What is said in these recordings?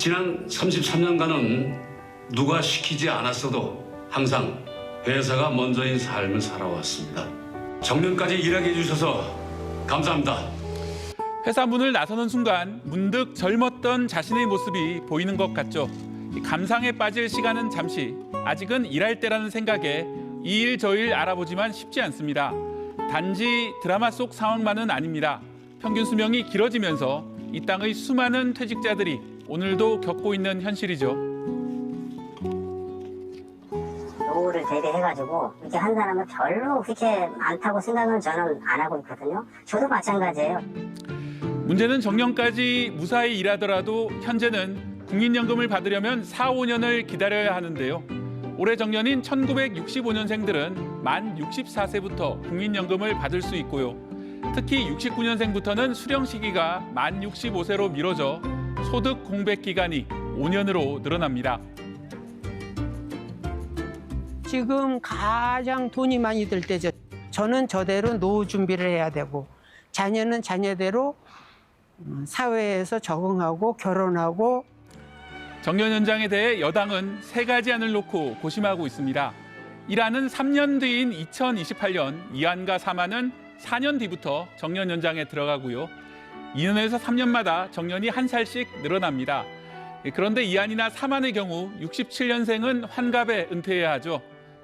지난 33년간은 누가 시키지 않았어도 항상 회사가 먼저인 삶을 살아왔습니다. 정년까지 일하게 해주셔서 감사합니다. 회사 문을 나서는 순간 문득 젊었던 자신의 모습이 보이는 것 같죠. 감상에 빠질 시간은 잠시, 아직은 일할 때라는 생각에 이 일 저 일 알아보지만 쉽지 않습니다. 단지 드라마 속 상황만은 아닙니다. 평균 수명이 길어지면서 이 땅의 수많은 퇴직자들이 오늘도 겪고 있는 현실이죠. 노후를 대비해가지고 이렇게 한 사람은 별로 그렇게 많다고 생각은 저는 안 하고 있거든요. 저도 마찬가지예요. 문제는 정년까지 무사히 일하더라도 현재는 국민연금을 받으려면 4, 5년을 기다려야 하는데요. 올해 정년인 1965년생들은 만 64세부터 국민연금을 받을 수 있고요. 특히 69년생부터는 수령 시기가 만 65세로 미뤄져 소득 공백 기간이 5년으로 늘어납니다. 지금 가장 돈이 많이 들 때죠. 저는 저대로 노후 준비를 해야 되고 자녀는 자녀대로 사회에서 적응하고 결혼하고. 정년 연장에 대해 여당은 세 가지 안을 놓고 고심하고 있습니다. 1안은 3년 뒤인 2028년, 2안과 3안은 4년 뒤부터 정년 연장에 들어가고요. 2년에서 3년마다 정년이 한 살씩 늘어납니다. 그런데 2안이나 3안의 경우 67년생은 환갑에 은퇴해야 하죠.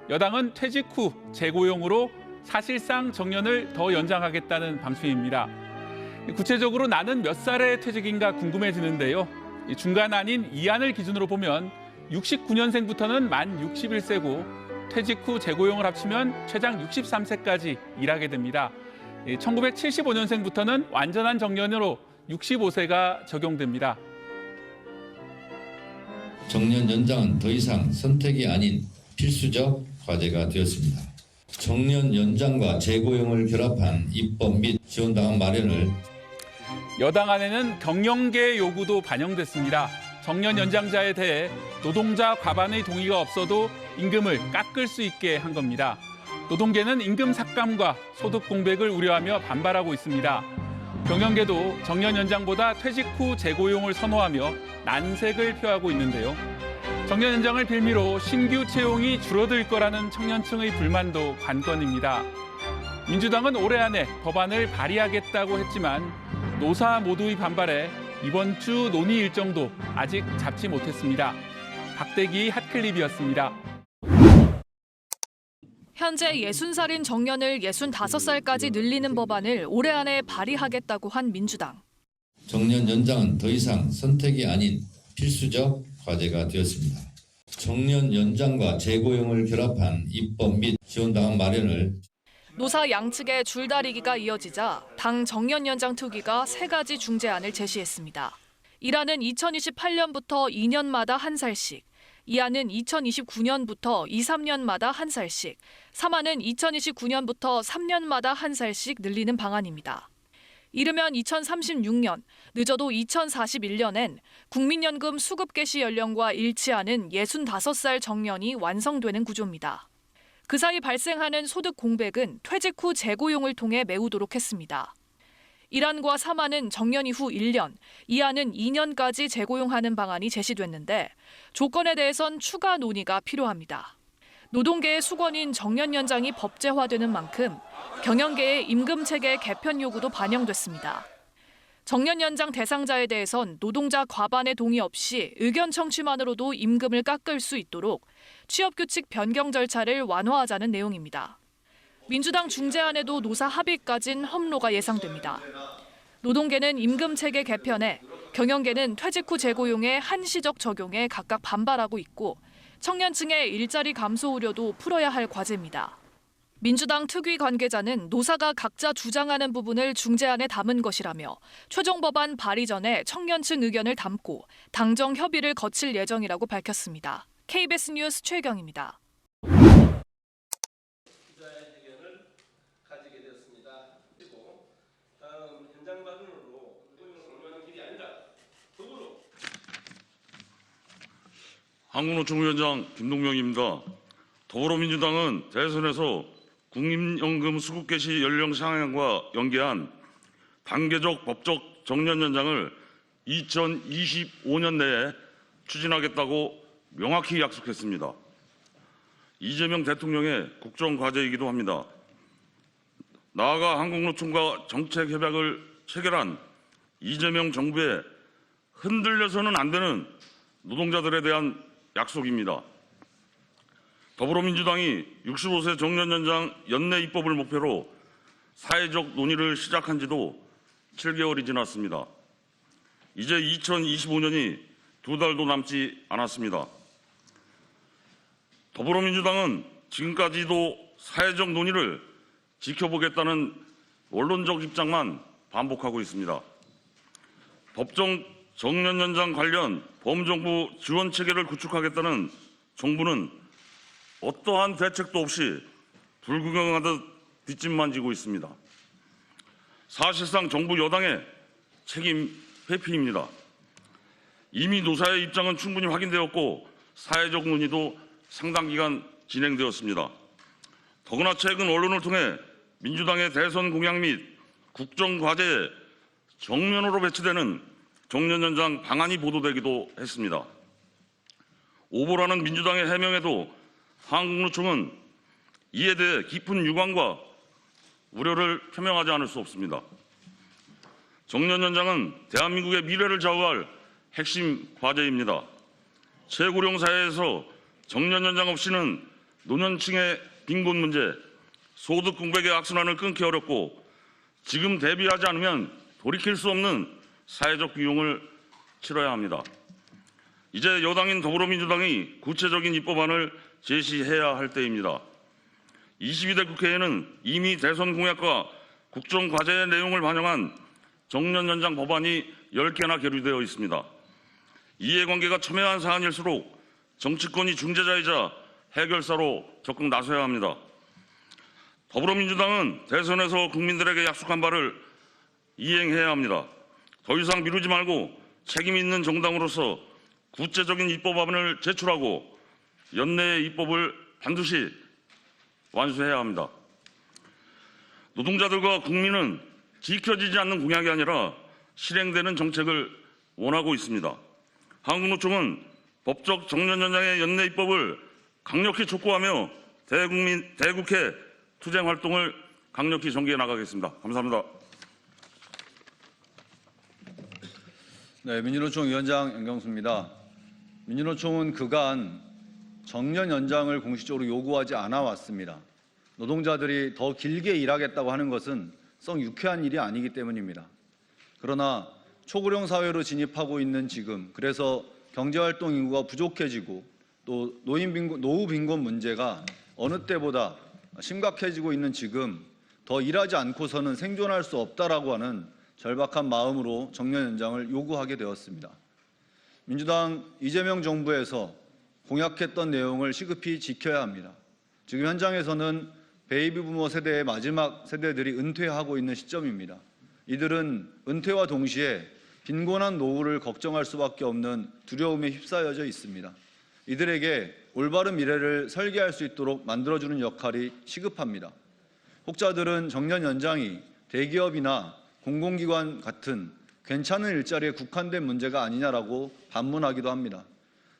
여당은 퇴직 후 재고용으로 사실상 정년을 더 연장하겠다는 방침입니다. 구체적으로 나는 몇 살에 퇴직인가 궁금해지는데요. 중간안인 2안을 기준으로 보면 69년생부터는 만 61세고 퇴직 후 재고용을 합치면 최장 63세까지 일하게 됩니다. 1975년생부터는 완전한 정년으로 65세가 적용됩니다. 정년 연장은 더 이상 선택이 아닌 필수적 과제가 되었습니다. 정년 연장과 재고용을 결합한 입법 및 지원당한 마련을 여당안에는 경영계의 요구도 반영됐습니다. 정년 연장자에 대해 노동자 과반의 동의가 없어도 임금을 깎을 수 있게 한 겁니다. 노동계는 임금 삭감과 소득 공백을 우려하며 반발하고 있습니다. 경영계도 정년 연장보다 퇴직 후 재고용을 선호하며 난색을 표하고 있는데요. 정년 연장을 빌미로 신규 채용이 줄어들 거라는 청년층의 불만도 관건입니다. 민주당은 올해 안에 법안을 발의하겠다고 했지만 노사 모두의 반발에 이번 주 논의 일정도 아직 잡지 못했습니다. 박대기 핫클립이었습니다. 현재 60살인 정년을 65살까지 늘리는 법안을 올해 안에 발의하겠다고 한 민주당. 정년 연장은 더 이상 선택이 아닌 필수적 과제가 되었습니다. 정년 연장과 재고용을 결합한 입법 및 지원당한 마련을 노사 양측의 줄다리기가 이어지자 당 정년 연장 특위가 세 가지 중재안을 제시했습니다. 1안은 2028년부터 2년마다 한 살씩, 2안은 2029년부터 2, 3년마다 한 살씩, 3안은 2029년부터 3년마다 한 살씩 늘리는 방안입니다. 이르면 2036년, 늦어도 2041년엔 국민연금 수급 개시 연령과 일치하는 65살 정년이 완성되는 구조입니다. 그 사이 발생하는 소득 공백은 퇴직 후 재고용을 통해 메우도록 했습니다. 1안과 3안은 정년 이후 1년, 2안은 2년까지 재고용하는 방안이 제시됐는데 조건에 대해선 추가 논의가 필요합니다. 노동계의 수건인 정년 연장이 법제화되는 만큼 경영계의 임금체계 개편 요구도 반영됐습니다. 정년 연장 대상자에 대해선 노동자 과반의 동의 없이 의견 청취만으로도 임금을 깎을 수 있도록 취업규칙 변경 절차를 완화하자는 내용입니다. 민주당 중재안에도 노사 합의까진 험로가 예상됩니다. 노동계는 임금체계 개편에, 경영계는 퇴직 후 재고용의 한시적 적용에 각각 반발하고 있고 청년층의 일자리 감소 우려도 풀어야 할 과제입니다. 민주당 특위 관계자는 노사가 각자 주장하는 부분을 중재안에 담은 것이라며 최종 법안 발의 전에 청년층 의견을 담고 당정 협의를 거칠 예정이라고 밝혔습니다. KBS 뉴스 최경입니다. 한국노총위원장 김동명입니다. 더불어민주당은 대선에서 국민연금 수급 개시 연령 상향과 연계한 단계적 법적 정년 연장을 2025년 내에 추진하겠다고 명확히 약속했습니다. 이재명 대통령의 국정과제이기도 합니다. 나아가 한국노총과 정책협약을 체결한 이재명 정부에 흔들려서는 안 되는 노동자들에 대한 약속입니다. 더불어민주당이 65세 정년 연장 연내 입법을 목표로 사회적 논의를 시작한 지도 7개월이 지났습니다. 이제 2025년이 2달도 남지 않았습니다. 더불어민주당은 지금까지도 사회적 논의를 지켜보겠다는 원론적 입장만 반복하고 있습니다. 법정 정년 연장 관련 범정부 지원 체계를 구축하겠다는 정부는 어떠한 대책도 없이 불구경하듯 뒷짐만 지고 있습니다. 사실상 정부 여당의 책임 회피입니다. 이미 노사의 입장은 충분히 확인되었고 사회적 논의도 상당 기간 진행되었습니다. 더구나 최근 언론을 통해 민주당의 대선 공약 및 국정과제에 정면으로 배치되는 정년 연장 방안이 보도되기도 했습니다. 오보라는 민주당의 해명에도 한국노총은 이에 대해 깊은 유감과 우려를 표명하지 않을 수 없습니다. 정년 연장은 대한민국의 미래를 좌우할 핵심 과제입니다. 최고령 사회에서 정년 연장 없이는 노년층의 빈곤 문제, 소득 공백의 악순환을 끊기 어렵고 지금 대비하지 않으면 돌이킬 수 없는 사회적 비용을 치러야 합니다. 이제 여당인 더불어민주당이 구체적인 입법안을 제시해야 할 때입니다. 22대 국회에는 이미 대선 공약과 국정과제의 내용을 반영한 정년 연장 법안이 10개나 계류되어 있습니다. 이해관계가 첨예한 사안일수록 정치권이 중재자이자 해결사로 적극 나서야 합니다. 더불어민주당은 대선에서 국민들에게 약속한 바를 이행해야 합니다. 더 이상 미루지 말고 책임 있는 정당으로서 구체적인 입법안을 제출하고 연내에 입법을 반드시 완수해야 합니다. 노동자들과 국민은 지켜지지 않는 공약이 아니라 실행되는 정책을 원하고 있습니다. 한국노총은 법적 정년 연장의 연내 입법을 강력히 촉구하며 대국회 투쟁 활동을 강력히 전개해 나가겠습니다. 감사합니다. 네, 민주노총 위원장 연경수입니다. 민주노총은 그간 정년 연장을 공식적으로 요구하지 않아 왔습니다. 노동자들이 더 길게 일하겠다고 하는 것은 썩 유쾌한 일이 아니기 때문입니다. 그러나 초고령 사회로 진입하고 있는 지금, 그래서 경제활동 인구가 부족해지고 또 노후 빈곤 문제가 어느 때보다 심각해지고 있는 지금 더 일하지 않고서는 생존할 수 없다라고 하는 절박한 마음으로 정년 연장을 요구하게 되었습니다. 민주당 이재명 정부에서 공약했던 내용을 시급히 지켜야 합니다. 지금 현장에서는 베이비 부모 세대의 마지막 세대들이 은퇴하고 있는 시점입니다. 이들은 은퇴와 동시에 빈곤한 노후를 걱정할 수밖에 없는 두려움에 휩싸여져 있습니다. 이들에게 올바른 미래를 설계할 수 있도록 만들어주는 역할이 시급합니다. 혹자들은 정년 연장이 대기업이나 공공기관 같은 괜찮은 일자리에 국한된 문제가 아니냐라고 반문하기도 합니다.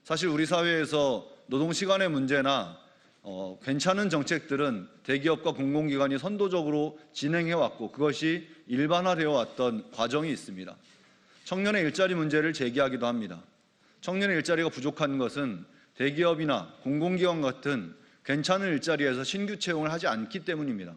사실 우리 사회에서 노동시간의 문제나 괜찮은 정책들은 대기업과 공공기관이 선도적으로 진행해왔고 그것이 일반화되어 왔던 과정이 있습니다. 청년의 일자리 문제를 제기하기도 합니다. 청년의 일자리가 부족한 것은 대기업이나 공공기관 같은 괜찮은 일자리에서 신규 채용을 하지 않기 때문입니다.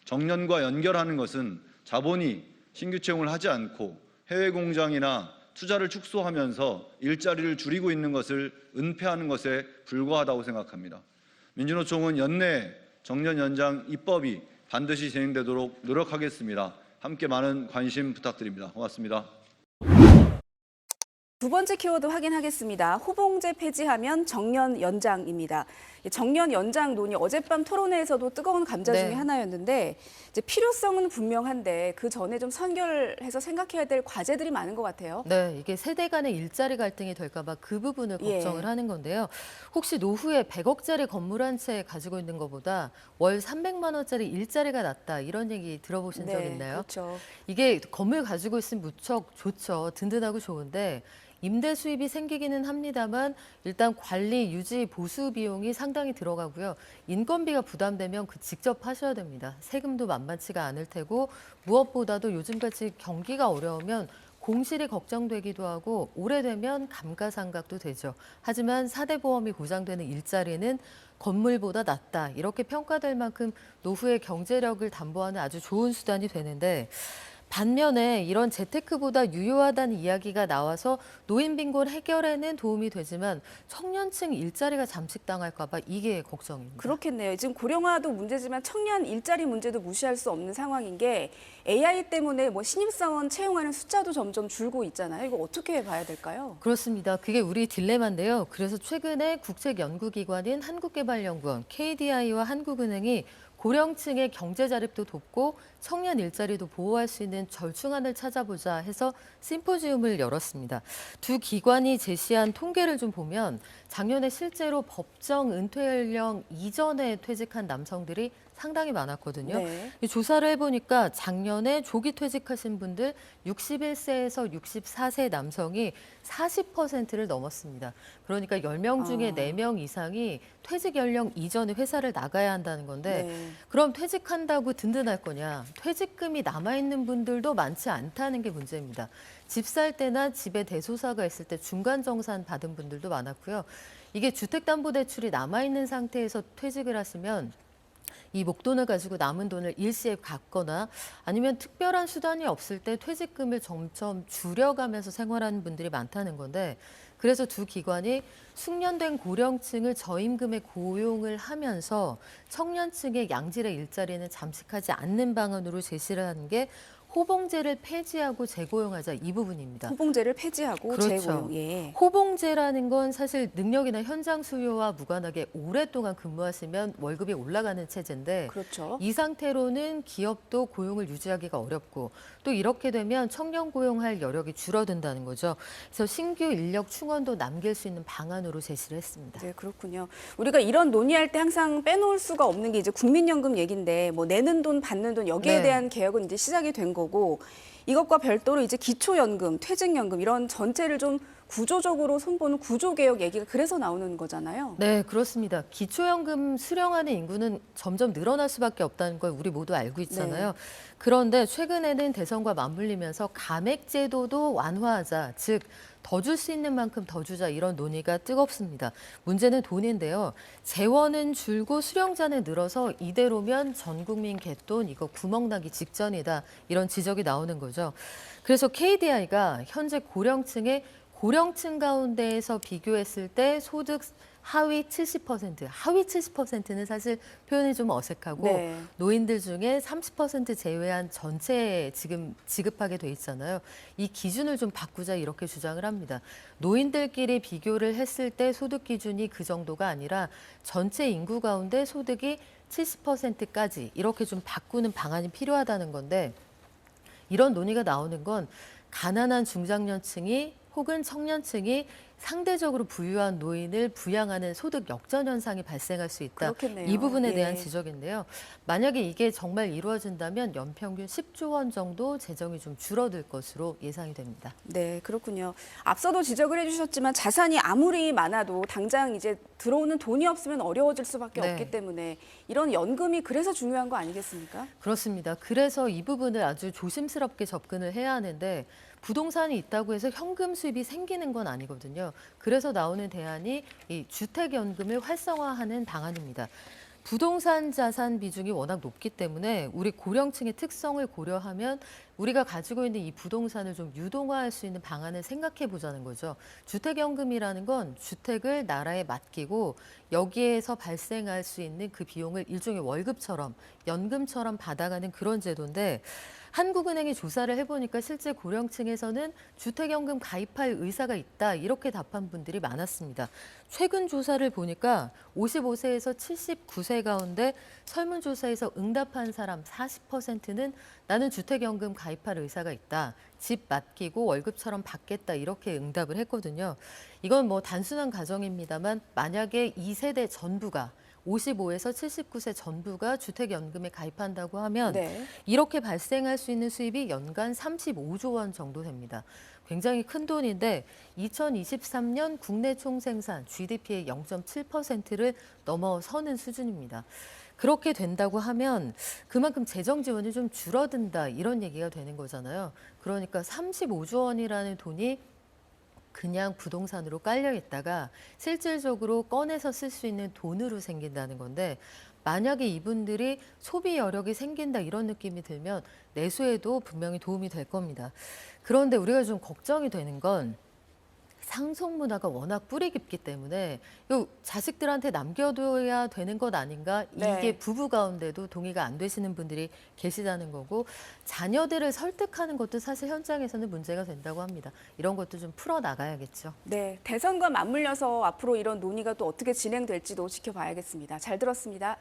정년과 연결하는 것은 자본이 신규 채용을 하지 않고 해외 공장이나 투자를 축소하면서 일자리를 줄이고 있는 것을 은폐하는 것에 불과하다고 생각합니다. 민주노총은 연내 정년 연장 입법이 반드시 진행되도록 노력하겠습니다. 함께 많은 관심 부탁드립니다. 고맙습니다. 두 번째 키워드 확인하겠습니다. 호봉제 폐지하면 정년 연장입니다. 정년 연장 논의 어젯밤 토론회에서도 뜨거운 감자 중에 하나였는데 이제 필요성은 분명한데 그 전에 좀 선결해서 생각해야 될 과제들이 많은 것 같아요. 네, 이게 세대 간의 일자리 갈등이 될까 봐 그 부분을 걱정을 하는 건데요. 혹시 노후에 100억짜리 건물 한 채 가지고 있는 것보다 월 300만 원짜리 일자리가 낫다 이런 얘기 들어보신 적 있나요? 그렇죠. 이게 건물 가지고 있으면 무척 좋죠. 든든하고 좋은데 임대 수입이 생기기는 합니다만 일단 관리, 유지, 보수 비용이 상당히 들어가고요. 인건비가 부담되면 직접 하셔야 됩니다. 세금도 만만치가 않을 테고 무엇보다도 요즘같이 경기가 어려우면 공실이 걱정되기도 하고 오래되면 감가상각도 되죠. 하지만 4대 보험이 보장되는 일자리는 건물보다 낫다. 이렇게 평가될 만큼 노후의 경제력을 담보하는 아주 좋은 수단이 되는데 반면에 이런 재테크보다 유효하다는 이야기가 나와서 노인 빈곤 해결에는 도움이 되지만 청년층 일자리가 잠식당할까 봐 이게 걱정입니다. 그렇겠네요. 지금 고령화도 문제지만 청년 일자리 문제도 무시할 수 없는 상황인 게 AI 때문에 뭐 신입사원 채용하는 숫자도 점점 줄고 있잖아요. 이거 어떻게 봐야 될까요? 그렇습니다. 그게 우리 딜레마인데요. 그래서 최근에 국책연구기관인 한국개발연구원, KDI와 한국은행이 고령층의 경제 자립도 돕고 청년 일자리도 보호할 수 있는 절충안을 찾아보자 해서 심포지움을 열었습니다. 두 기관이 제시한 통계를 좀 보면 작년에 실제로 법정 은퇴 연령 이전에 퇴직한 남성들이 상당히 많았거든요. 네. 이 조사를 해보니까 작년에 조기 퇴직하신 분들 61세에서 64세 남성이 40%를 넘었습니다. 그러니까 10명 중에 4명 이상이 퇴직 연령 이전에 회사를 나가야 한다는 건데 네. 그럼 퇴직한다고 든든할 거냐? 퇴직금이 남아있는 분들도 많지 않다는 게 문제입니다. 집 살 때나 집에 대소사가 있을 때 중간정산 받은 분들도 많았고요. 이게 주택담보대출이 남아있는 상태에서 퇴직을 하시면 이 목돈을 가지고 남은 돈을 일시에 갚거나 아니면 특별한 수단이 없을 때 퇴직금을 점점 줄여가면서 생활하는 분들이 많다는 건데 그래서 두 기관이 숙련된 고령층을 저임금에 고용을 하면서 청년층의 양질의 일자리는 잠식하지 않는 방안으로 제시를 하는 게 호봉제를 폐지하고 재고용하자 이 부분입니다. 호봉제를 폐지하고 그렇죠. 재고용. 예. 호봉제라는 건 사실 능력이나 현장 수요와 무관하게 오랫동안 근무하시면 월급이 올라가는 체제인데 그렇죠. 이 상태로는 기업도 고용을 유지하기가 어렵고 또 이렇게 되면 청년 고용할 여력이 줄어든다는 거죠. 그래서 신규 인력 충원도 남길 수 있는 방안으로 제시를 했습니다. 네, 그렇군요. 우리가 이런 논의할 때 항상 빼놓을 수가 없는 게 이제 국민연금 얘기인데 뭐 내는 돈 받는 돈 여기에 네. 대한 개혁은 이제 시작이 된 거고 이것과 별도로 이제 기초연금, 퇴직연금 이런 전체를 좀 구조적으로 손보는 구조개혁 얘기가 그래서 나오는 거잖아요. 네, 그렇습니다. 기초연금 수령하는 인구는 점점 늘어날 수밖에 없다는 걸 우리 모두 알고 있잖아요. 네. 그런데 최근에는 대선과 맞물리면서 감액제도도 완화하자, 즉 더 줄 수 있는 만큼 더 주자 이런 논의가 뜨겁습니다. 문제는 돈인데요. 재원은 줄고 수령자는 늘어서 이대로면 전 국민 갯돈 이거 구멍 나기 직전이다 이런 지적이 나오는 거죠. 그래서 KDI가 현재 고령층 가운데에서 비교했을 때 소득 하위 70%, 하위 70%는 사실 표현이 좀 어색하고 네. 노인들 중에 30% 제외한 전체에 지금 지급하게 돼 있잖아요. 이 기준을 좀 바꾸자 이렇게 주장을 합니다. 노인들끼리 비교를 했을 때 소득 기준이 그 정도가 아니라 전체 인구 가운데 소득이 70%까지 이렇게 좀 바꾸는 방안이 필요하다는 건데 이런 논의가 나오는 건 가난한 중장년층이 혹은 청년층이 상대적으로 부유한 노인을 부양하는 소득 역전 현상이 발생할 수 있다. 그렇겠네요. 이 부분에 예. 대한 지적인데요. 만약에 이게 정말 이루어진다면 연평균 10조 원 정도 재정이 좀 줄어들 것으로 예상이 됩니다. 네, 그렇군요. 앞서도 지적을 해주셨지만 자산이 아무리 많아도 당장 이제 들어오는 돈이 없으면 어려워질 수밖에 네. 없기 때문에 이런 연금이 그래서 중요한 거 아니겠습니까? 그렇습니다. 그래서 이 부분을 아주 조심스럽게 접근을 해야 하는데 부동산이 있다고 해서 현금 수입이 생기는 건 아니거든요. 그래서 나오는 대안이 이 주택연금을 활성화하는 방안입니다. 부동산 자산 비중이 워낙 높기 때문에 우리 고령층의 특성을 고려하면 우리가 가지고 있는 이 부동산을 좀 유동화할 수 있는 방안을 생각해 보자는 거죠. 주택연금이라는 건 주택을 나라에 맡기고 여기에서 발생할 수 있는 그 비용을 일종의 월급처럼 연금처럼 받아가는 그런 제도인데 한국은행이 조사를 해보니까 실제 고령층에서는 주택연금 가입할 의사가 있다 이렇게 답한 분들이 많았습니다. 최근 조사를 보니까 55세에서 79세 가운데 설문조사에서 응답한 사람 40%는 나는 주택연금 가입할 의사가 있다. 집 맡기고 월급처럼 받겠다 이렇게 응답을 했거든요. 이건 뭐 단순한 가정입니다만 만약에 2세대 전부가 55에서 79세 전부가 주택연금에 가입한다고 하면 네. 이렇게 발생할 수 있는 수입이 연간 35조 원 정도 됩니다. 굉장히 큰 돈인데 2023년 국내 총생산 GDP의 0.7%를 넘어서는 수준입니다. 그렇게 된다고 하면 그만큼 재정 지원이 좀 줄어든다 이런 얘기가 되는 거잖아요. 그러니까 35조 원이라는 돈이 그냥 부동산으로 깔려 있다가 실질적으로 꺼내서 쓸 수 있는 돈으로 생긴다는 건데 만약에 이분들이 소비 여력이 생긴다 이런 느낌이 들면 내수에도 분명히 도움이 될 겁니다. 그런데 우리가 좀 걱정이 되는 건 상속 문화가 워낙 뿌리 깊기 때문에 요 자식들한테 남겨둬야 되는 것 아닌가? 네. 이게 부부 가운데도 동의가 안 되시는 분들이 계시다는 거고 자녀들을 설득하는 것도 사실 현장에서는 문제가 된다고 합니다. 이런 것도 좀 풀어나가야겠죠. 네, 대선과 맞물려서 앞으로 이런 논의가 또 어떻게 진행될지도 지켜봐야겠습니다. 잘 들었습니다.